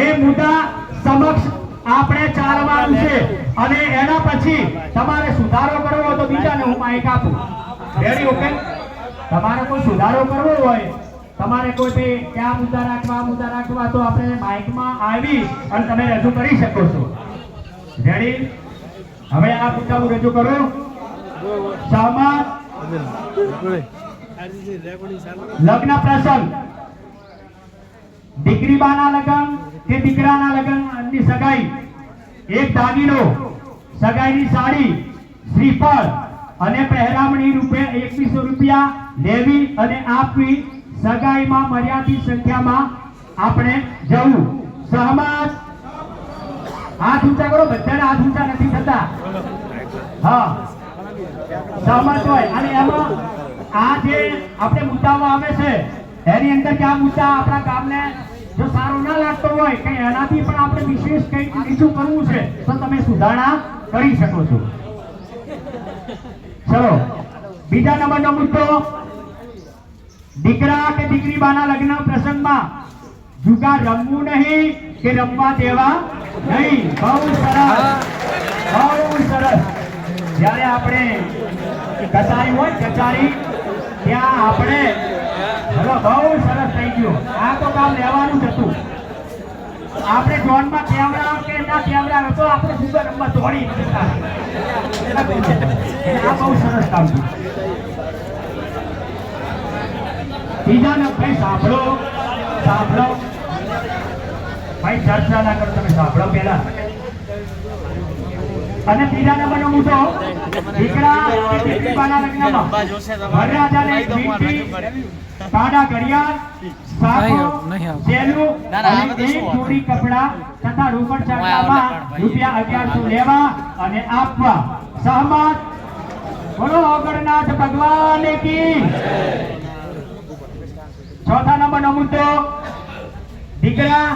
એ મુદ્દા સમક્ષ આપણે ચાલવાનું છે અને એના પછી તમારે સુધારો કરવો હોય તો બીજાને હું માઈક આપું. રેડી? ઓકે. તમારે કોઈ સુધારો કરવો હોય, તમારે કોઈ ક્યાં મુદ્દા રાખવા તો આપણે માઈકમાં આવી અને તમે રજૂ કરી શકો છો. રેડી? હવે આ મુદ્દા હું રજૂ કરું. સહમત? લગ્ન પ્રસંગ, દીકરી બાના લગ્ન કે દીકરાના લગ્નની સગાઈ, એક દાગીનો, સગાઈની સાડી, શ્રીફળ અને પહેરામણી રૂપે 2100 રૂપિયા લેવી અને આપવી. સગાઈમાં મર્યાદિત સંખ્યામાં આપણે જવું. સહમત? હાથ ઊંચા કરો. બધાના હાથ ઊંચા નથી થતા. હા, સહમત હોય. અને એમાં આ જે આપણે મુદ્દામાં આવે છે એની અંદર કે આ મુદ્દા આપણા ગામને જો સારો ના લાગતો હોય કે એનાથી પણ આપણે વિશેષ કંઈક બીજું કરવું છે તો તમે સુધારણા કરી શકો છો. ચલો, બીજા નંબરનો મુદ્દો, દીકરા કે દીકરી બાના લગ્ન પ્રસંગમાં જુગાર રમવું નહીં કે રમવા દેવા નહીં. બહુ સરસ, બહુ સરસ. જ્યારે આપણે કચારી હોય, કચારી ત્યાં આપણે બહુ સરસ થઈ ગયું. આ તો કામ લેવાનું જ હતું. આપણે જોનમાં કેવડા કે ના કેવડા હતો, આપણે જુગાર રમવા દોડી જતા. આ બહુ સરસ કામ છે. બીજાને ભાઈ સાંભળો ભાઈ, ચર્ચા ના કરો, તમે સાંભળો પેલા. અને ત્રીજા નંબરનો મુદ્દો, દીકરા કે દીકરી બાના લગ્નમાં વરરાજાને મીઠી, કાળા ઘડિયાળ, સાફો, સેલું અને એક જોડી કપડા તથા રોકડ ચડકામાં રૂપિયા 1100 લેવા અને આપવા. સહમત? બોલો ઓગણનાથ ભગવાન કી. ચોથા નંબરનો મુદ્દો, દીકરા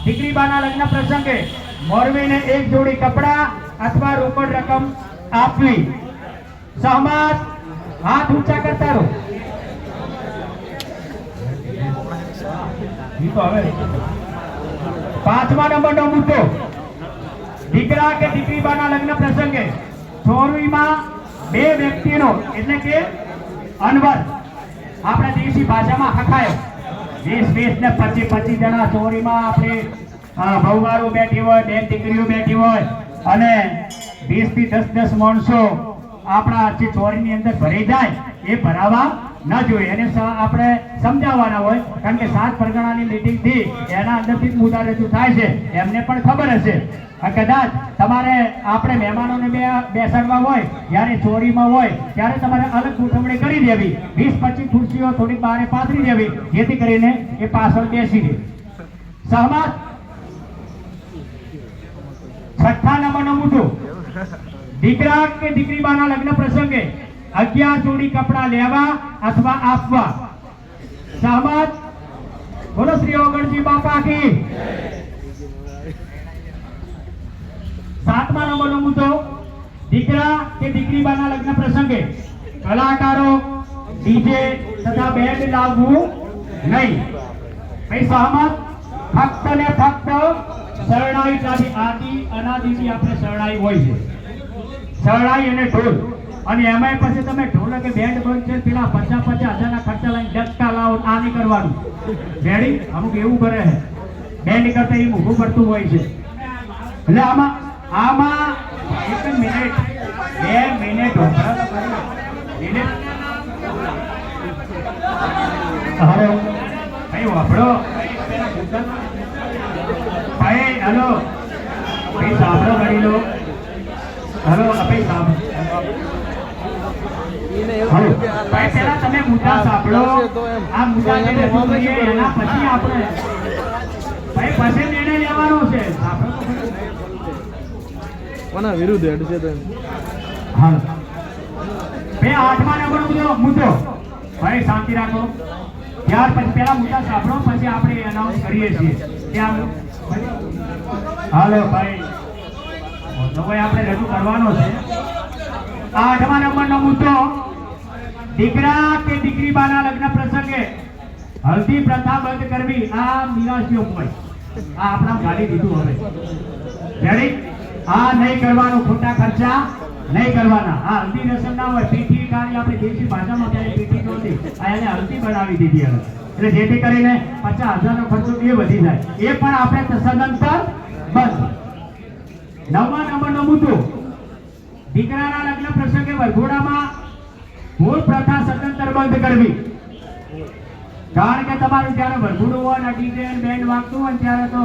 દીકરી બાના લગ્ન પ્રસંગે મોરવીને એક જોડી કપડા અથવા રોકડ રકમ આપવી. સહમત? હાથ ઊંચા કરતા રહો. પાંચમા નંબરનો મુદ્દો, દીકરા કે દીકરી બાના લગ્ન પ્રસંગે ચોરવીમાં બે વ્યક્તિનો એટલે કે અનવર, આપણે દેશી ભાષામાં હખાયો, 20 ને 25 જણા ચોરીમાં આપણે ભવવાળો બેઠી હોય, બેન દીકરીઓ બેઠી હોય અને 20 થી 10 માણસો આપણા જે ચોરીની અંદર ભરાઈ જાય એ ભરાવા ન જોઈએ. એને આપણે સમજાવવાના હોય, કારણ કે 7 પરગણાની મીટિંગ થી એના અંદરથી જ મુદ્દા રજૂ થાય છે. એમને પણ ખબર હશે. કદાચ તમારે આપણે મહેમાનોને બેસાડવા હોય, જ્યારે ચોરીમાં હોય ત્યારે તમારે અલગ ગોઠવણી કરી દેવી. 20-25 ખુરશીઓ થોડી બહાર પાથરી દેવી, જેથી કરીને એ પાછળ બેસી રહે. સહમત? છઠ્ઠા નંબરનો મુદ્દો, દીકરા કે દીકરી બાના લગ્ન પ્રસંગે 11 જોડી કપડા લેવા અથવા આપવા. સહમત? બોલો શ્રી ઓગણજી બાપા કી. સાતમા નંબરનો મુદ્દો, દીકરા કે દીકરી બાના લગ્ન પ્રસંગે કલાકારો, ડીજે તથા બેન્ડ લાવવું નહીં. ભાઈ સહમત? ફક્ત ને ફક્ત શરણાઈ સાથે અનાદિથી આપણે શરણાઈ હોય છે, શરણાઈ અને ઢોલ. અને એમાંય પછી તમે ઢોલ કે બેન્ડ બંધ છે પેલા 50-50 હજારના ખર્ચા લઈને ડગકા લાવો, આ નહીં કરવાનું. રેડી? અમુક એવું કરે છે, બેન્ડ કરતા એ ઊભું કરતું હોય છે. એટલે આમાં 1 મિનિટ 2 મિનિટ હલો ભાઈ વાપરો ભાઈ. હલો ભાઈ સાંભળો, કરી લો. હલો ભાઈ સાંભળો. હલો ભાઈ, પહેલા તમે મુદ્દા સાંભળો. આ મુદ્દા લઈને જોઈએ, એના પછી આપણે ભાઈ પછી નિર્ણય લેવાનો છે. સાંભળો કોના વિરુદ્ધ હેડ છે તો હા. બે 8મા નંબરનો મુદ્દો, ભાઈ શાંતિ રાખો. ત્યાર પછી પહેલા મુદ્દા સાંભળો, પછી આપણે એનાઉન્સ કરીએ છીએ. ત્યાં હાલો ભાઈ, તો ભાઈ આપણે રજૂ કરવાનો છે. 8મા નંબરનો મુદ્દો, દીકરા કે દીકરી બાના લગ્ન પ્રસંગે હલ્દી પ્રથા બંધ કરવી. આ નિરાશ્યો હોય, આ આપણા ગાડી દીધું હવે રેડી આ નહીં કરવાનું ખોટા ખર્ચા નહીં કરવાના આ હલ્દી રસમ ના હોય પીઠી કાળી આપણે દેશી ભાષામાં ત્યારે પીઠી નહોતી આ એને હલ્દી બનાવી દીધી હવે એટલે જેથી કરીને 50,000 નો ખર્ચો એ વધી જાય એ પણ આપણે સદંતર બંધ નવમા નંબરનો મુદ્દો દીકરાના લગ્ન પ્રસંગે વરઘોડામાં ભૂલ પ્રથા સદંતર બંધ કરવી કારણ કે તમારું જ્યારે વરઘોડું હોય ને ડીજે બેન્ડ વાગતું હોય ત્યારે તો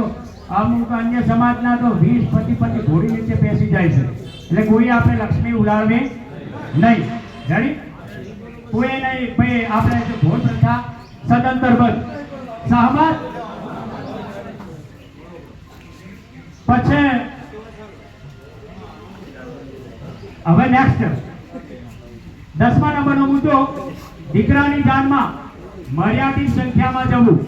અમુક અન્ય સમાજના તો 20 પતિ ઘોડી નીચે બેસી જાય છે એટલે કોઈ આપણે લક્ષ્મી ઉડાડવી નહીં રેડી કોઈ નહીં ભાઈ આપણે ભૂલ પ્રથા સદંતર બંધ સહમત પછી હવે નેક્સ્ટ 10મા નંબરનો મુદ્દો દીકરાની જાનમાં મર્યાદિત સંખ્યામાં જવું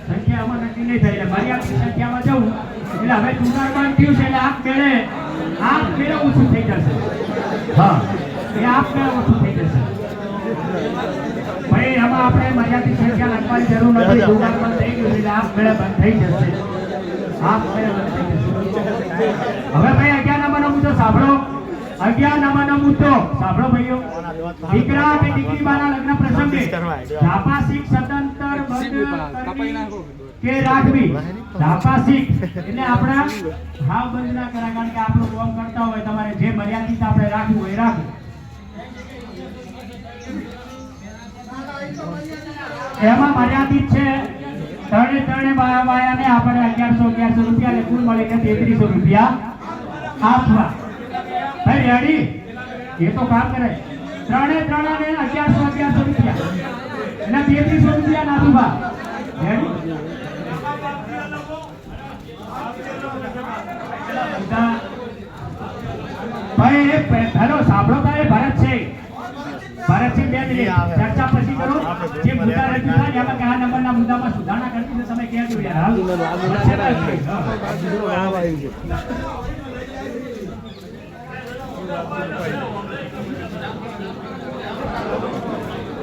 સંખ્યામાં નક્કી નહીં થાય એટલે મર્યાદિત સંખ્યામાં જવું એટલે હવે ચુનાર બંધ થયું છે એટલે આપ મેળે ઓછું થઈ જશે હા એ આપ મેળે ઓછું થઈ જશે ભાઈ આમાં આપણે મર્યાદિત સંખ્યા લખવાની જરૂર નથી ચુનાર બંધ થઈ ગયું એટલે આપ મેળે બંધ થઈ જશે આપ મેળે બંધ થઈ જશે હવે ભાઈ 11 નંબરનો મુદ્દો સાંભળો 11 નંબરનો મુદ્દો સાંભળો ભાઈઓ દીકરા કે દીકરી બાના લગ્ન પ્રસંગે ધાપાસિક સદંતર બંધ કે રાખવી ધાપાસિક એટલે આપણે હાવ બંધ ના કરા કારણ કે આપણું કામ કરતા હોય તમારે જે મર્યાદિત આપણે રાખવું હોય રાખવું એમાં મર્યાદિત છે ત્રણે બાયાને આપણે 1100 રૂપિયા એટલે કુલ મળે કે 3300 રૂપિયા આપવા ભાઈ રેડી એ તો કામ કરે ત્રણે ને 1100 રૂપિયા એટલે 3300 રૂપિયા નાખવા રેડી ભાઈ હેલો સાંભળો ભાઈ ભરત છે બે મિનિટ ચર્ચા પછી કરો જે મુદ્દા રજૂ થાય એમાં કયા નંબરના મુદ્દામાં સુધારણા કરવી છે તમે કહેજો યાર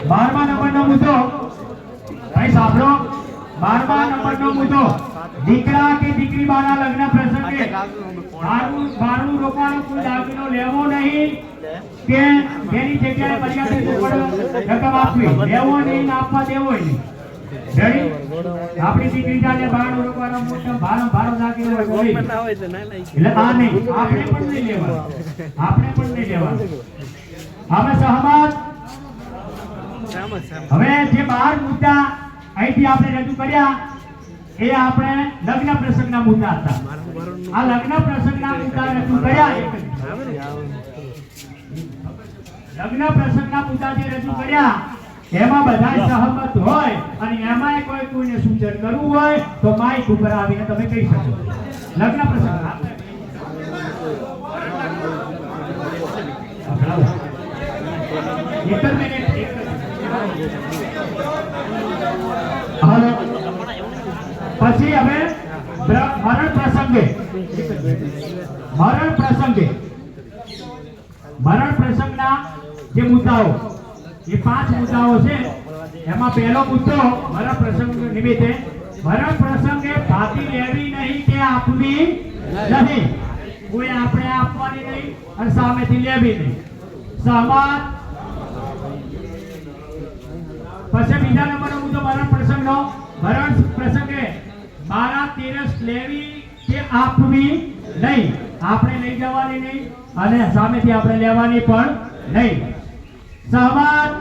12મા નંબરનો મુદ્દો ભાઈ સાંભળો 12મા નંબરનો મુદ્દો દીકરા કે દીકરી બાના લગ્ન પ્રસંગે ભાડું રોકવાનો કોઈ દાગીનો લેવો નહીં કે તેની જગ્યાએ મર્યાદિત રકમ આપવી લેવો નહીં આપવા દેવો નહીં રેડી આપણી દીકરી જાને ભાડું રોકવાનો મોટો ભારો દાગીનો હોય એટલે આ નહીં આપણે પણ નહીં લેવા હવે સહમત હવે જે 12 મુદ્દા અહીંથી આપણે રજૂ કર્યા એ આપણે લગ્ન પ્રસંગના મુદ્દા હતા આ લગ્ન પ્રસંગના મુદ્દા રજૂ કર્યા લગ્ન પ્રસંગના મુદ્દા જે રજૂ કર્યા એમાં બધા સહમત હોય અને એમાં કોઈને સૂચન કરવું હોય તો માઈક ઉપર આવીને તમે કહી શકો લગ્ન પ્રસંગ એક મિનિટ હાલો પછી હવે મરણ પ્રસંગના જે મુદ્દાઓ એ 5 મુદ્દાઓ છે એમાં પહેલો મુદ્દો મરણ પ્રસંગ નિમિત્તે મરણ પ્રસંગે ભાતી લેવી નહીં કે આપવી નહીં કોઈ આપણે આપવાની નહીં અને સામેથી લેવી નહીં સહમત પછી બીજા નંબરનો મુદ્દો મરણ પ્રસંગનો મરણ પ્રસંગે મારા તેરસ લેવી કે આપવી નહીં આપણે લઈ જવાની નહીં અને સામેથી આપણે લેવાની પણ નહીં સહમત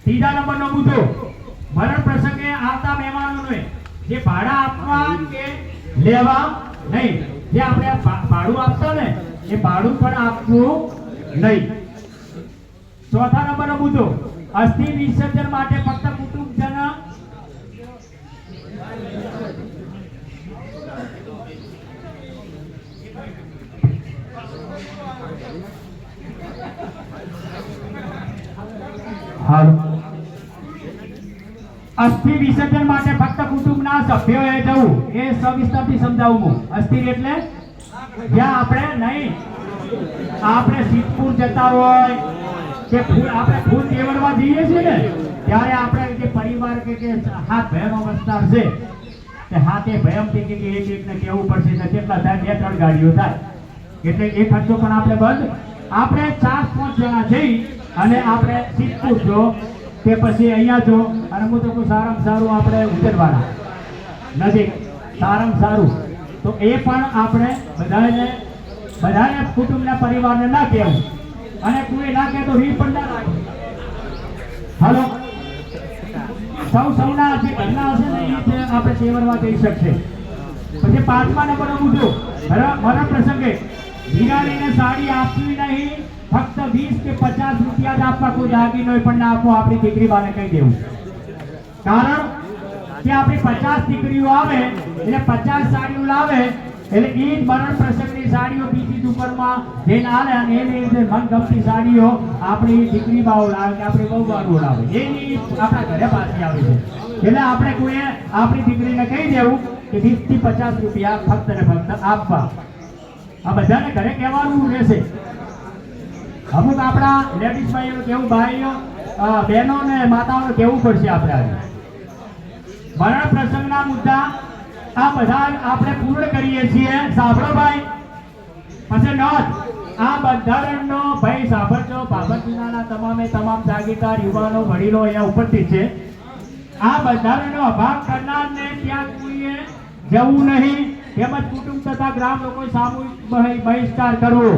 ત્રીજા નંબરનો મુદ્દો મરણ પ્રસંગે આવતા મહેમાનોને જે ભાડા આપવા કે લેવા નહીં જે આપણે ભાડું આપતા ને એ ભાડું પણ આપવું નહીં ચોથા નંબરનો મુદ્દો અસ્થિ વિસર્જન માટે ફક્ત કુટુંબજન અસ્થિ વિસર્જન માટે ફક્ત કુટુંબના સભ્યોએ જવું એ સવિસ્તારથી સમજાવું હું અસ્થિ એટલે જ્યાં આપણે નહીં આપણે સિદ્ધપુર જતા હોય કે આપણે ફૂલ કેવડવા જઈએ છીએ ને ત્યારે આપણે જે પરિવાર કે હાથ ભયનો વિસ્તાર છે તે હાથે ભયમથી કે એક એકને કહેવું પડશે ને કેટલા થાય 2-3 ગાડીઓ થાય એટલે એ ખર્ચો પણ આપણે બંધ આપણે 4-5 જણા જઈ અને આપણે સિદ્ધપુર જો કે પછી અહીંયા જો અને હું તો કહું સારામાં સારું આપણે ઉતરવાના નજીક સારામાં સારું તો એ પણ આપણે બધાને કુટુંબના પરિવારને ના કહેવું અને કોઈ ના કહે તો રી પણ ના રાખે હાલો સૌના જે ઘરના હશે ને એ જ આપણે સેવરવા જઈ શકશે પછી 5મા નંબરનો મુદ્દો મરણ પ્રસંગે હીરાની સાડી આપવી નહીં ફક્ત 20 કે 50 રૂપિયા જ આપવા કોઈ દાગીનો પણ ના આપવો આપણી દીકરી બાને કહી દેવું કારણ કે આપણી 50 દીકરીઓ આવે એટલે 50 સાડીઓ લાવે એટલે એ જ મરણ પ્રસંગની સાડીઓ બીજી દુકાનમાં જઈને આલે અને એની મનગમતી સાડીઓ આપણી દીકરી બાઓ લાવે કે આપણી બહુ બાળો લાવે એની આપણા ઘરે પાછી આવે છે એટલે આપણે કોઈએ આપણી દીકરીને કહી દેવું કે 20 થી 50 રૂપિયા ફક્ત ને ફક્ત આપવા આ બધાને ઘરે કહેવાનું રહેશે અમુક આપણા લેડીઝ ભાઈઓ કેવું ભાઈઓ બહેનો ને માતાઓને કહેવું પડશે આપણે આજે મરણ પ્રસંગના મુદ્દા આ બધા આપણે પૂર્ણ કરીએ છીએ સાંભળો ભાઈ પછી નોંધ આ બંધારણનો ભાઈ સાંભળજો બાબત જિલ્લાના તમામ જાગીરદાર યુવાનો વડીલો અહીંયા ઉપસ્થિત છે આ બંધારણનો અભાગ કરનારને ત્યાં કોઈએ જવું નહીં તેમજ કુટુંબ તથા ગ્રામ લોકો સામૂહિક બહિષ્કાર કરવો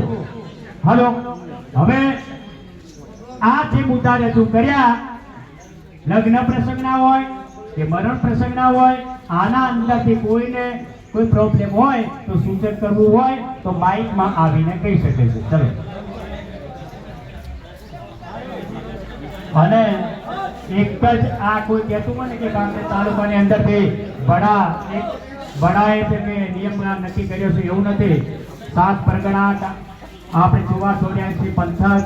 હલો હવે આ જે મુદ્દા રજૂ કર્યા લગ્ન પ્રસંગના હોય કે મરણ પ્રસંગના હોય આના અંદરથી કોઈને કોઈ પ્રોબ્લેમ હોય તો સૂચન કરવું હોય તો માઇકમાં આવીને કહી શકે છે ચલો અને એક જ આ કોઈ કહેતું હોય ને કે કાંકરેજ તાલુકાની અંદરથી બડાએ કે નિયમ નક્કી કર્યો છે એવું નથી 7 પરગણા આપણે 84 પંથક